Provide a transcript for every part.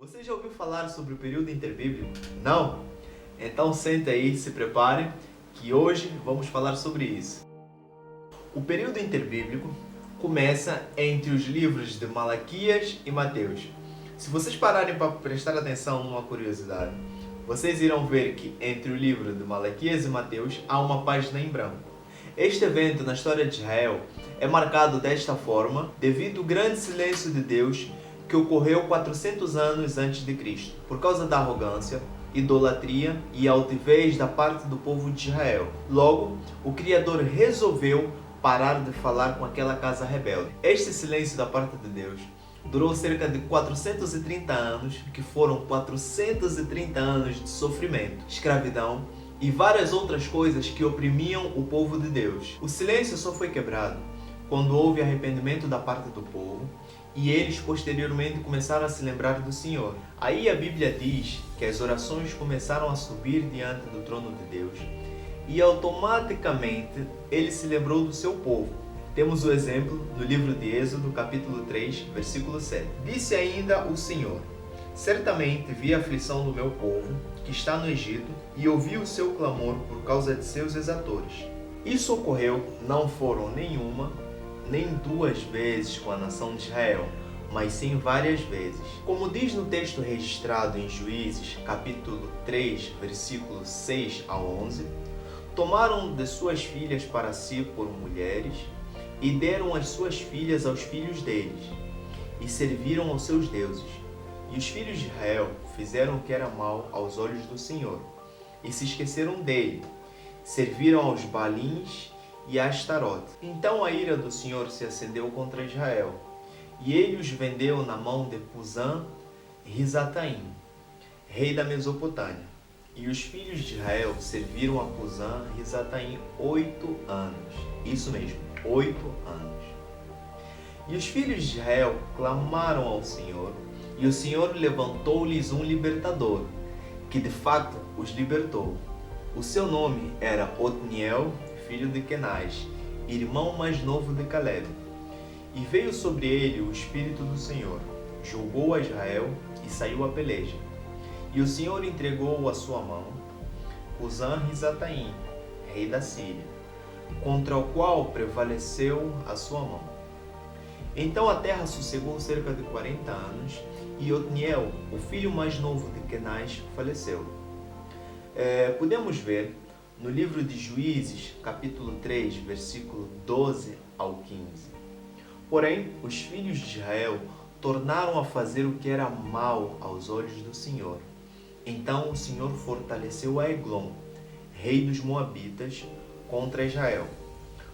Você já ouviu falar sobre o período interbíblico? Não? Então senta aí, se prepare, que hoje vamos falar sobre isso. O período interbíblico começa entre os livros de Malaquias e Mateus. Se vocês pararem para prestar atenção numa curiosidade, vocês irão ver que entre o livro de Malaquias e Mateus há uma página em branco. Este evento na história de Israel é marcado desta forma devido ao grande silêncio de Deus que ocorreu 400 anos antes de Cristo, por causa da arrogância, idolatria e altivez da parte do povo de Israel. Logo, o Criador resolveu parar de falar com aquela casa rebelde. Este silêncio da parte de Deus durou cerca de 430 anos, que foram 430 anos de sofrimento, escravidão e várias outras coisas que oprimiam o povo de Deus. O silêncio só foi quebrado quando houve arrependimento da parte do povo e eles posteriormente começaram a se lembrar do Senhor. Aí a Bíblia diz que as orações começaram a subir diante do trono de Deus e automaticamente ele se lembrou do seu povo. Temos o exemplo no livro de Êxodo, capítulo 3, versículo 7. Disse ainda o Senhor: certamente vi a aflição do meu povo, que está no Egito, e ouvi o seu clamor por causa de seus exatores. Isso ocorreu, não foram nenhuma, nem duas vezes com a nação de Israel, mas sim várias vezes. Como diz no texto registrado em Juízes, capítulo 3, versículos 6 a 11, tomaram de suas filhas para si por mulheres, e deram as suas filhas aos filhos deles, e serviram aos seus deuses. E os filhos de Israel fizeram o que era mal aos olhos do Senhor, e se esqueceram dele, serviram aos Baalins e a Astarote. Então a ira do Senhor se acendeu contra Israel, e ele os vendeu na mão de Cusã-Risataim, rei da Mesopotâmia. E os filhos de Israel serviram a Cusã-Risataim 8 anos. Isso mesmo, 8 anos. E os filhos de Israel clamaram ao Senhor, e o Senhor levantou-lhes um libertador, que de fato os libertou. O seu nome era Otniel, filho de Kenaz, irmão mais novo de Caleb. E veio sobre ele o Espírito do Senhor, julgou a Israel e saiu a peleja. E o Senhor entregou à sua mão Cusã-Risataim, rei da Síria, contra o qual prevaleceu a sua mão. Então a terra sossegou cerca de 40 anos, e Otniel, o filho mais novo de Kenaz, faleceu. Podemos ver no livro de Juízes, capítulo 3, versículo 12 ao 15. Porém, os filhos de Israel tornaram a fazer o que era mal aos olhos do Senhor. Então o Senhor fortaleceu a Eglon, rei dos Moabitas, contra Israel,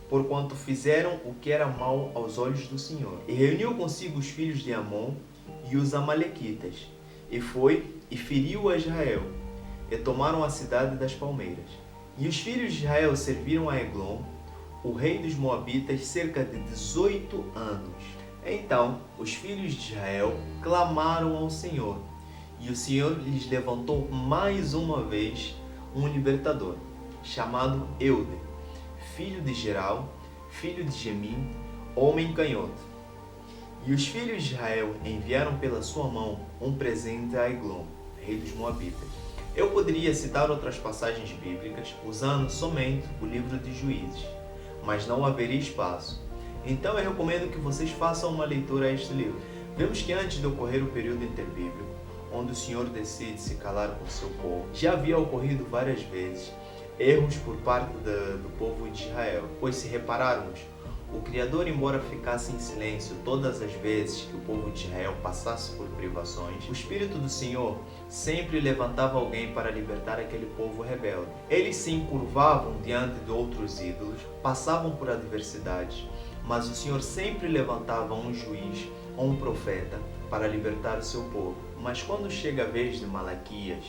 porquanto fizeram o que era mal aos olhos do Senhor. E reuniu consigo os filhos de Amon e os Amalequitas, e foi e feriu a Israel, e tomaram a cidade das palmeiras. E os filhos de Israel serviram a Eglon, o rei dos Moabitas, cerca de 18 anos. Então os filhos de Israel clamaram ao Senhor, e o Senhor lhes levantou mais uma vez um libertador, chamado Eude, filho de Geral, filho de Gemim, homem canhoto. E os filhos de Israel enviaram pela sua mão um presente a Eglon, rei dos Moabitas. Eu poderia citar outras passagens bíblicas usando somente o livro de Juízes, mas não haveria espaço. Então eu recomendo que vocês façam uma leitura a este livro. Vemos que antes de ocorrer o período interbíblico, onde o Senhor decide se calar com seu povo, já havia ocorrido várias vezes erros por parte do povo de Israel. Pois se repararmos, o Criador, embora ficasse em silêncio todas as vezes que o povo de Israel passasse por privações, o Espírito do Senhor sempre levantava alguém para libertar aquele povo rebelde. Eles se encurvavam diante de outros ídolos, passavam por adversidades, mas o Senhor sempre levantava um juiz ou um profeta para libertar o seu povo. Mas quando chega a vez de Malaquias,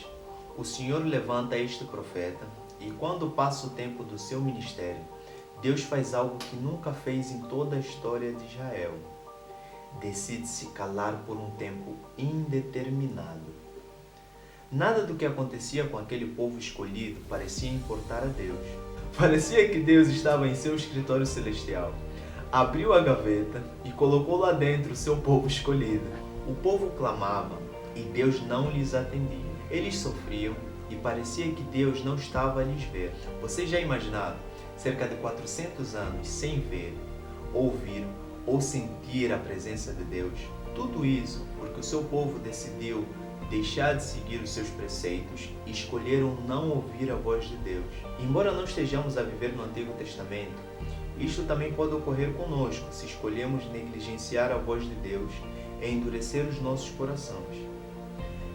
o Senhor levanta este profeta, e quando passa o tempo do seu ministério, Deus faz algo que nunca fez em toda a história de Israel. Decide se calar por um tempo indeterminado. Nada do que acontecia com aquele povo escolhido parecia importar a Deus. Parecia que Deus estava em seu escritório celestial. Abriu a gaveta e colocou lá dentro o seu povo escolhido. O povo clamava, e Deus não lhes atendia. Eles sofriam e parecia que Deus não estava a lhes ver. Vocês já imaginaram cerca de 400 anos sem ver, ouvir ou sentir a presença de Deus? Tudo isso porque o seu povo decidiu deixar de seguir os seus preceitos e escolheram não ouvir a voz de Deus. Embora não estejamos a viver no Antigo Testamento, isto também pode ocorrer conosco se escolhemos negligenciar a voz de Deus e endurecer os nossos corações.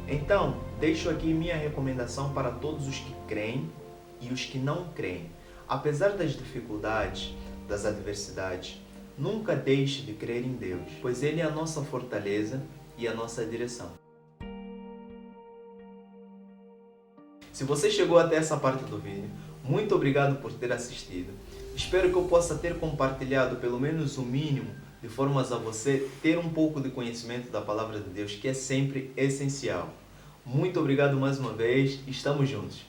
Então, deixo aqui minha recomendação para todos os que creem e os que não creem. Apesar das dificuldades, das adversidades, nunca deixe de crer em Deus, pois Ele é a nossa fortaleza e a nossa direção. Se você chegou até essa parte do vídeo, muito obrigado por ter assistido. Espero que eu possa ter compartilhado pelo menos o mínimo, de formas a você ter um pouco de conhecimento da Palavra de Deus, que é sempre essencial. Muito obrigado mais uma vez, estamos juntos.